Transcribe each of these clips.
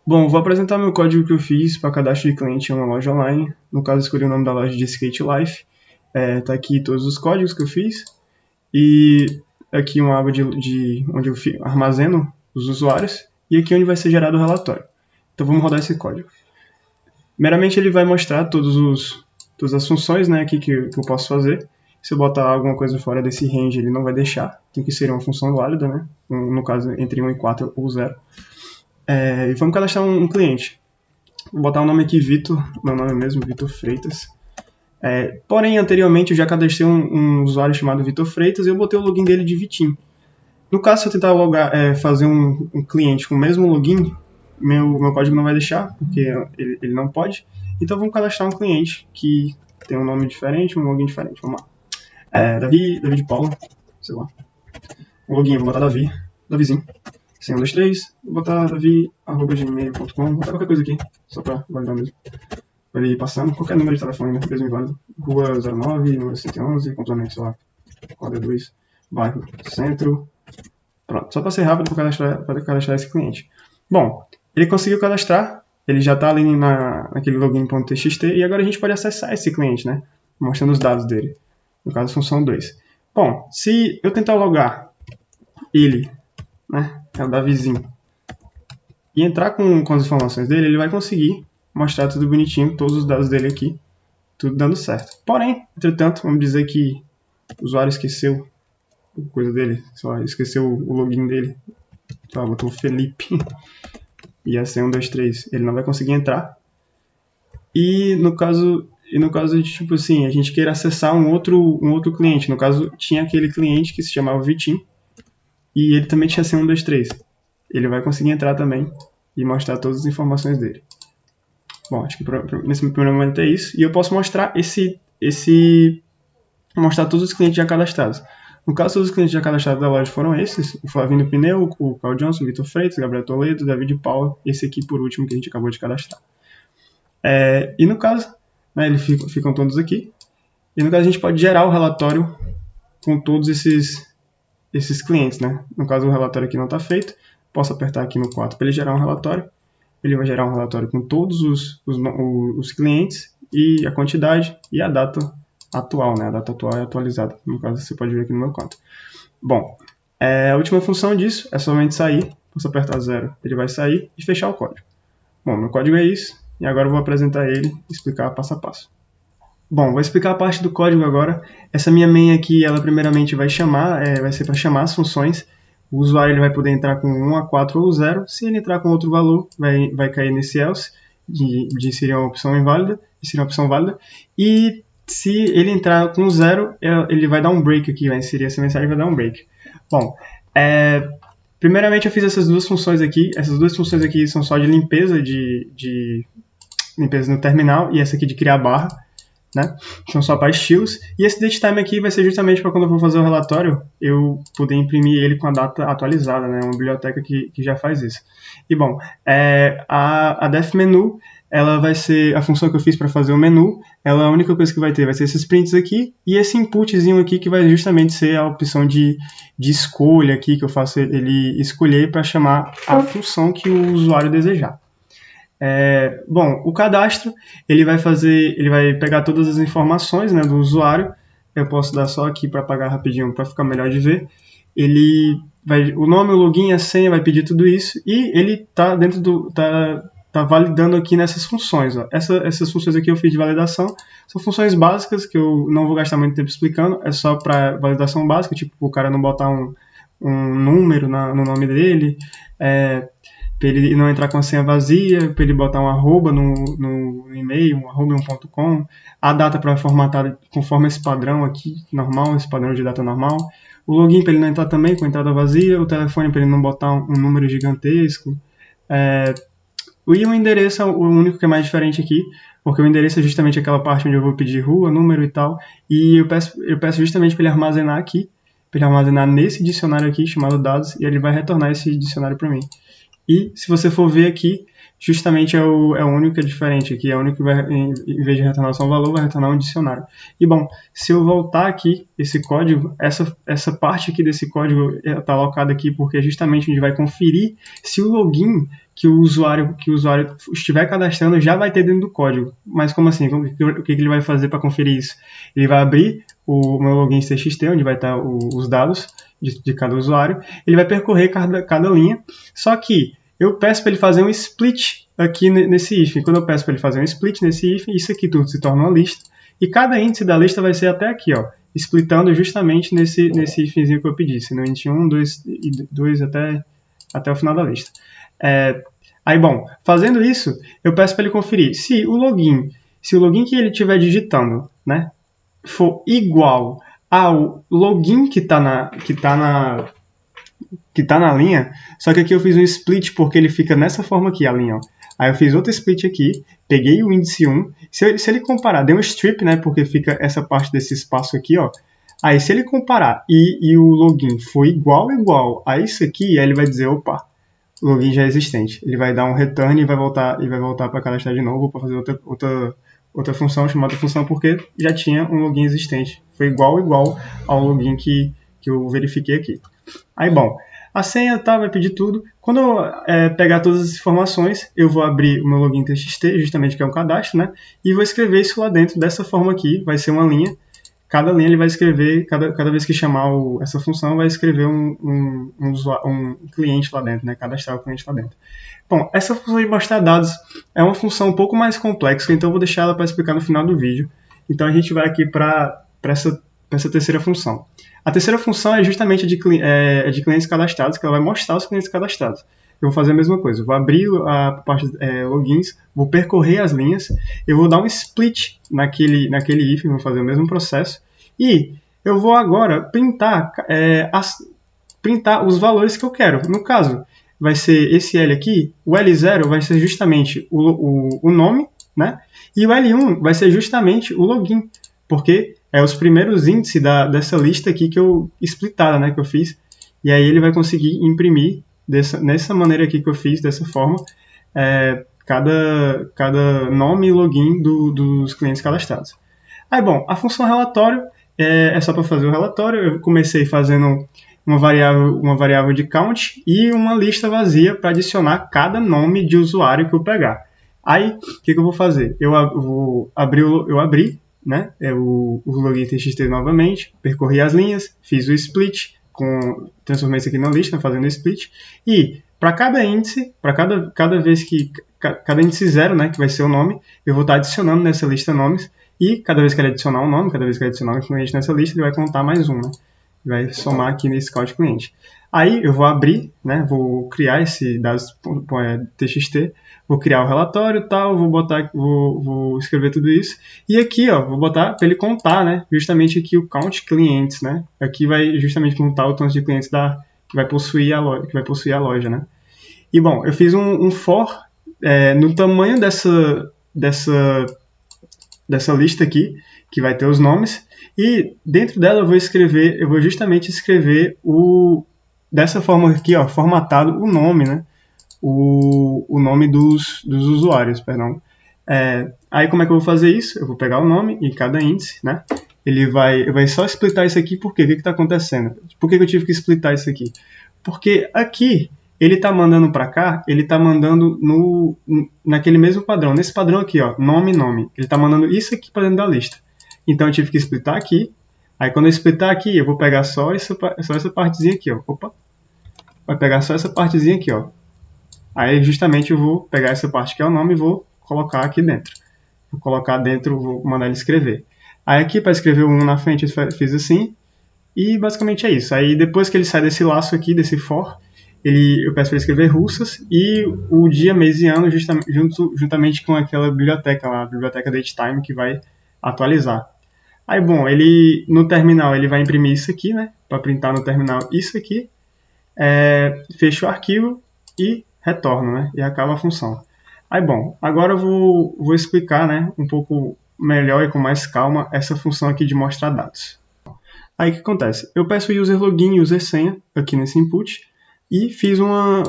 Bom, vou apresentar meu código que eu fiz para cadastro de cliente em uma loja online. No caso, escolhi o nome da loja de Skate Life. Tá aqui todos os códigos que eu fiz. E aqui uma aba onde eu armazeno os usuários. E aqui onde vai ser gerado o relatório. Então vamos rodar esse código. Primeiramente ele vai mostrar todas as funções, né, aqui que eu posso fazer. Se eu botar alguma coisa fora desse range, ele não vai deixar. Tem que ser uma função válida, né? No caso, entre 1 e 4 ou 0. E vamos cadastrar um cliente. Vou botar o nome aqui Vitor, meu nome mesmo, Vitor Freitas. Porém, anteriormente eu já cadastrei um usuário chamado Vitor Freitas e eu botei o login dele de Vitinho. No caso, se eu tentar fazer um cliente com o mesmo login, meu código não vai deixar, porque ele não pode. Então vamos cadastrar um cliente que tem um nome diferente, um login diferente. Vamos lá. Davi de Paula, sei lá. O login eu vou botar Davizinho. 1, 2, 3, vou botar davi@gmail.com, vou botar qualquer coisa aqui, só pra validar mesmo. Vai ir passando, qualquer número de telefone, né? Mesmo inválido. Rua 09, número 111, complemento, sei lá, quadra 2, bairro, centro. Pronto, só para ser rápido para cadastrar esse cliente. Bom, ele conseguiu cadastrar, ele já está ali naquele login.txt e agora a gente pode acessar esse cliente, né? Mostrando os dados dele. No caso, função 2. Bom, se eu tentar logar ele, né? É o Davizinho. E entrar com as informações dele, ele vai conseguir mostrar tudo bonitinho, todos os dados dele aqui, tudo dando certo. Porém, entretanto, vamos dizer que o usuário esqueceu coisa dele, esqueceu o login dele, botou Felipe, e ia ser 1, 2, 3, ele não vai conseguir entrar. E no caso de, tipo assim, a gente queira acessar um outro cliente, no caso, tinha aquele cliente que se chamava Vitinho, e ele também tinha 1, 2, 3. Ele vai conseguir entrar também e mostrar todas as informações dele. Bom, acho que nesse primeiro momento é isso. E eu posso mostrar mostrar todos os clientes já cadastrados. No caso, todos os clientes já cadastrados da loja foram esses: o Flavinho Pneu, o Carl Johnson, o Vitor Freitas, Gabriel Toledo, Davi de Paula, esse aqui por último que a gente acabou de cadastrar. E no caso, né, eles ficam todos aqui. E no caso, a gente pode gerar o relatório com todos esses clientes, né? No caso, o relatório aqui não está feito. Posso apertar aqui no 4 para ele gerar um relatório. Ele vai gerar um relatório com todos os clientes e a quantidade e a data atual, né? A data atual é atualizada. No caso, você pode ver aqui no meu canto. Bom, a última função disso é somente sair. Posso apertar 0, ele vai sair e fechar o código. Bom, meu código é isso. E agora eu vou apresentar ele e explicar passo a passo. Bom, vou explicar a parte do código agora. Essa minha main aqui, ela primeiramente vai ser para chamar as funções. O usuário ele vai poder entrar com 1 a 4 ou 0. Se ele entrar com outro valor, vai cair nesse else, de seria uma opção inválida, seria uma opção válida. E se ele entrar com 0, ele vai dar um break aqui, vai inserir essa mensagem e vai dar um break. Bom, primeiramente eu fiz essas duas funções aqui. Essas duas funções aqui são só de limpeza, de limpeza no terminal, e essa aqui de criar barra, né? São só para estilos. E esse datetime aqui vai ser justamente para quando eu for fazer o relatório, eu poder imprimir ele com a data atualizada, né? Uma biblioteca que já faz isso. E bom, a def menu, ela vai ser a função que eu fiz para fazer o menu. Ela, a única coisa que vai ter vai ser esses prints aqui e esse inputzinho aqui que vai justamente ser a opção de escolha aqui, que eu faço ele escolher para chamar a função que o usuário desejar. Bom, o cadastro, ele vai pegar todas as informações, né, do usuário. Eu posso dar só aqui para apagar rapidinho para ficar melhor de ver. O nome, o login, a senha, vai pedir tudo isso e ele tá tá validando aqui nessas funções. Ó. Essas funções aqui eu fiz de validação, são funções básicas que eu não vou gastar muito tempo explicando, é só para validação básica, tipo o cara não botar um número no nome dele, para ele não entrar com a senha vazia, para ele botar um arroba no e-mail, um arroba 1.com, a data para formatar conforme esse padrão aqui, normal, esse padrão de data normal, o login para ele não entrar também com entrada vazia, o telefone para ele não botar um número gigantesco, e o endereço é o único que é mais diferente aqui, porque o endereço é justamente aquela parte onde eu vou pedir rua, número e tal, e eu peço justamente para ele armazenar aqui, para ele armazenar nesse dicionário aqui, chamado dados, e ele vai retornar esse dicionário para mim. E se você for ver aqui, justamente é o único que é diferente aqui, é o único que vai, em vez de retornar só um valor, vai retornar um dicionário. E bom, se eu voltar aqui, esse código, essa parte aqui desse código está alocada aqui porque é justamente onde vai conferir se o login que o usuário estiver cadastrando já vai ter dentro do código. Mas como assim? O que ele vai fazer para conferir isso? Ele vai abrir o meu login TXT, onde vai estar os dados de cada usuário. Ele vai percorrer cada linha, só que eu peço para ele fazer um split aqui nesse if. Quando eu peço para ele fazer um split nesse if, isso aqui tudo se torna uma lista. E cada índice da lista vai ser até aqui, ó, splitando justamente nesse ifzinho que eu pedi, no índice 1, 2 e 2 até o final da lista. Aí, bom, fazendo isso, eu peço para ele conferir se o login que ele estiver digitando, né, for igual ao login que está na linha, só que aqui eu fiz um split porque ele fica nessa forma aqui, a linha, ó. Aí eu fiz outro split aqui, peguei o índice 1, se ele comparar, deu um strip, né, porque fica essa parte desse espaço aqui, ó. Aí se ele comparar e o login for igual a isso aqui, aí ele vai dizer, opa, o login já é existente. Ele vai dar um return e vai voltar para cadastrar de novo para fazer outra função, chamada função, porque já tinha um login existente. Foi igual ao login que eu verifiquei aqui. Aí, bom, a senha vai pedir tudo. Quando eu pegar todas as informações, eu vou abrir o meu login TXT, justamente que é um cadastro, né? E vou escrever isso lá dentro, dessa forma aqui, vai ser uma linha. Cada linha ele vai escrever, cada vez que chamar essa função, vai escrever um cliente lá dentro, né? Cadastrar o cliente lá dentro. Bom, essa função de mostrar dados é uma função um pouco mais complexa, então eu vou deixar ela para explicar no final do vídeo. Então a gente vai aqui para essa terceira função. A terceira função é justamente de clientes cadastrados, que ela vai mostrar os clientes cadastrados. Eu vou fazer a mesma coisa, eu vou abrir a parte logins, vou percorrer as linhas, eu vou dar um split naquele if, vou fazer o mesmo processo, e eu vou agora printar os valores que eu quero. No caso, vai ser esse L aqui, o L0 vai ser justamente o nome, né? E o L1 vai ser justamente o login, porque é os primeiros índices dessa lista aqui que eu splitada, né, que eu fiz, e aí ele vai conseguir imprimir nessa maneira aqui que eu fiz, dessa forma, cada nome e login dos clientes cadastrados. Aí, bom, a função relatório é só para fazer o relatório. Eu comecei fazendo uma variável de count e uma lista vazia para adicionar cada nome de usuário que eu pegar. Aí, o que eu vou fazer? Eu abri, né, o login TXT novamente, percorri as linhas, fiz o split, transformei isso aqui na lista, fazendo split, e para cada índice, para cada vez que cada índice 0, né, que vai ser o nome, eu vou estar adicionando nessa lista nomes, e cada vez que ele adicionar um nome, cada vez que ele adicionar um cliente nessa lista, ele vai contar mais um, né? Vai somar aqui nesse count cliente. Aí eu vou abrir, né, vou criar esse dados TXT, vou criar o relatório e tal, vou escrever tudo isso. E aqui, ó, vou botar para ele contar, né, justamente aqui o count clientes, né? Aqui vai justamente contar o tanto de clientes que vai possuir a loja, né? E bom, eu fiz um for no tamanho dessa lista aqui, que vai ter os nomes, e dentro dela eu vou justamente escrever dessa forma aqui, ó, formatado o nome, né? O nome dos usuários, perdão. Aí como é que eu vou fazer isso? Eu vou pegar o nome em cada índice, né? Eu vai só splitar isso aqui, por quê? O que está acontecendo? Por que eu tive que splitar isso aqui? Porque aqui ele está mandando para cá, ele está mandando naquele mesmo padrão, nesse padrão aqui, ó, nome. Ele está mandando isso aqui para dentro da lista. Então eu tive que splitar aqui. Aí quando eu splitar aqui, eu vou pegar só essa partezinha aqui, ó. Opa! Vai pegar só essa partezinha aqui, ó. Aí justamente eu vou pegar essa parte que é o nome e vou colocar aqui dentro. Vou colocar dentro, vou mandar ele escrever. Aí aqui para escrever o 1 na frente eu fiz assim. E basicamente é isso. Aí depois que ele sai desse laço aqui, desse for, eu peço para ele escrever russas e o dia, mês e ano juntamente com aquela biblioteca lá, a biblioteca datetime, que vai atualizar. Aí, bom, no terminal ele vai imprimir isso aqui, né? Para printar no terminal isso aqui. Fecho o arquivo e retorno, né? E acaba a função. Aí, bom, agora eu vou explicar, né, um pouco melhor e com mais calma essa função aqui de mostrar dados. Aí o que acontece? Eu peço user login e user senha aqui nesse input e fiz uma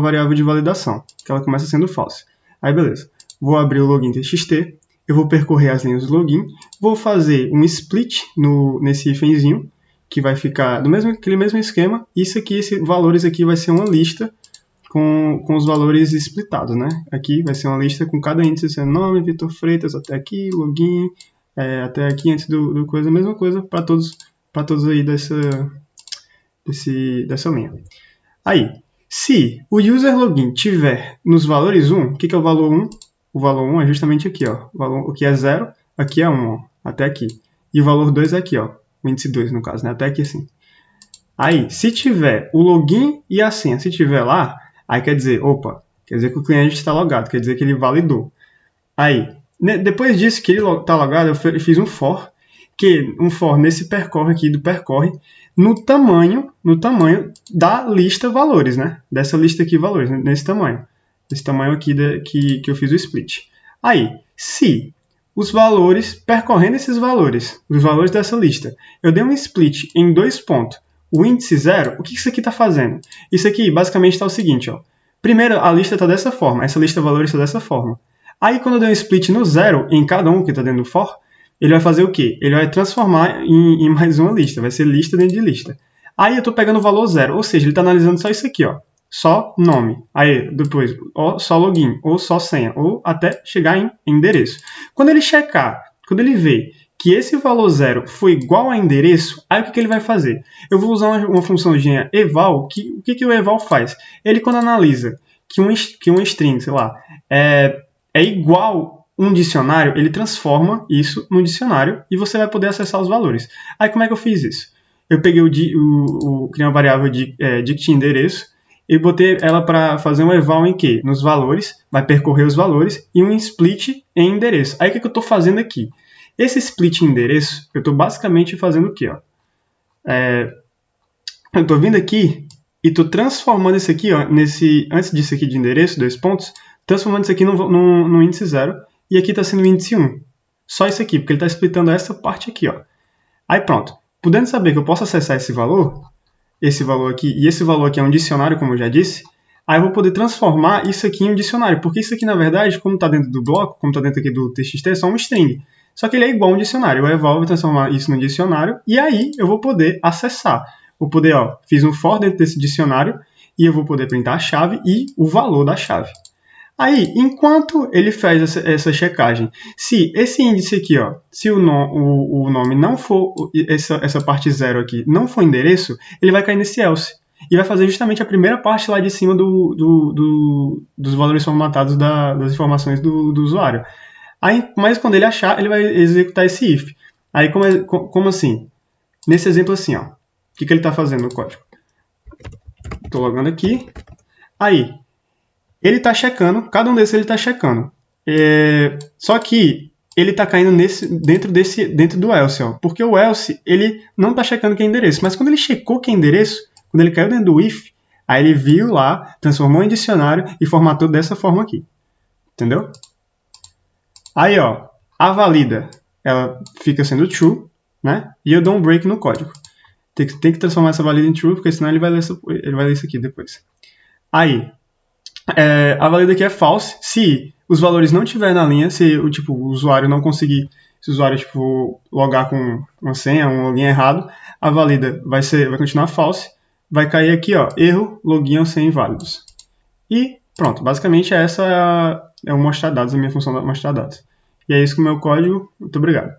variável de validação, que ela começa sendo false. Aí beleza, vou abrir o login txt, eu vou percorrer as linhas do login, vou fazer um split nesse ifenzinho, que vai ficar aquele mesmo esquema. Isso aqui, esses valores aqui vai ser uma lista com os valores splitados, né? Aqui vai ser uma lista com cada índice sendo nome, Vitor Freitas, até aqui, login, até aqui antes do coisa, a mesma coisa para todos aí dessa linha. Aí, se o user login tiver nos valores 1, o que é o valor 1? O valor 1 é justamente aqui, ó. O valor aqui é 0, aqui é 1, ó, até aqui. E o valor 2 é aqui, ó. O índice 2, no caso, né? Até aqui assim. Aí, se tiver o login e a senha, se tiver lá, aí quer dizer, opa, quer dizer que o cliente está logado, quer dizer que ele validou. Aí, depois disso que ele está logado, eu fiz um for, nesse percorre aqui do percorre, no tamanho da lista valores, né? Dessa lista aqui valores, nesse tamanho aqui que eu fiz o split. Aí, se os valores, percorrendo esses valores, os valores dessa lista, eu dei um split em 2 pontos, o índice 0, o que isso aqui está fazendo? Isso aqui basicamente está o seguinte, ó. Primeiro, a lista está dessa forma, essa lista de valores está dessa forma. Aí, quando eu der um split no 0 em cada um que está dentro do for, ele vai fazer o quê? Ele vai transformar em mais uma lista, vai ser lista dentro de lista. Aí eu estou pegando o valor 0, ou seja, ele está analisando só isso aqui, ó. Só nome. Aí, depois, ou só login, ou só senha, ou até chegar em endereço. Quando ele checar, quando ele ver que esse valor 0 foi igual a endereço, aí o que ele vai fazer? Eu vou usar uma funçãozinha eval, o que o eval faz? Ele, quando analisa que um string, sei lá, é igual um dicionário, ele transforma isso num dicionário e você vai poder acessar os valores. Aí como é que eu fiz isso? Eu peguei criei uma variável dict endereço e botei ela para fazer um eval em quê? Nos valores, vai percorrer os valores e um split em endereço. Aí o que eu estou fazendo aqui? Esse split em endereço, eu estou basicamente fazendo o quê? Ó? Eu estou vindo aqui e estou transformando isso aqui, ó, antes disso aqui de endereço, 2 pontos, transformando isso aqui no índice 0, e aqui está sendo o índice 1. Só isso aqui, porque ele está splitando essa parte aqui. Ó. Aí pronto. Podendo saber que eu posso acessar esse valor aqui, e esse valor aqui é um dicionário, como eu já disse, aí eu vou poder transformar isso aqui em um dicionário, porque isso aqui, na verdade, como está dentro do bloco, como está dentro aqui do txt, é só um string. Só que ele é igual a um dicionário. O eval vai transformar isso num dicionário, e aí eu vou poder acessar. Vou poder, ó, fiz um for dentro desse dicionário, e eu vou poder printar a chave e o valor da chave. Aí, enquanto ele faz essa checagem, se esse índice aqui, ó, se o nome não for, essa parte 0 aqui, não for endereço, ele vai cair nesse else. E vai fazer justamente a primeira parte lá de cima dos valores formatados das informações do usuário. Aí, mas quando ele achar, ele vai executar esse if. Aí, como assim? Nesse exemplo assim, ó, o que ele está fazendo no código? Estou logando aqui. Aí, ele está checando, cada um desses ele está checando. Só que ele está caindo dentro do else, ó, porque o else ele não está checando que é endereço. Mas quando ele checou que é endereço, quando ele caiu dentro do if, aí ele viu lá, transformou em dicionário e formatou dessa forma aqui. Entendeu? Aí, ó, a valida, ela fica sendo true, né? E eu dou um break no código. Tem que transformar essa valida em true, porque senão ele vai ler isso aqui depois. Aí, a valida aqui é false se os valores não estiverem na linha, se o usuário não conseguir, se o usuário logar com uma senha, um login errado, a valida vai continuar false, vai cair aqui, ó, erro, login ou senha inválidos. E pronto, basicamente essa é o mostrar dados, a minha função de mostrar dados. E é isso com o meu código. Muito obrigado.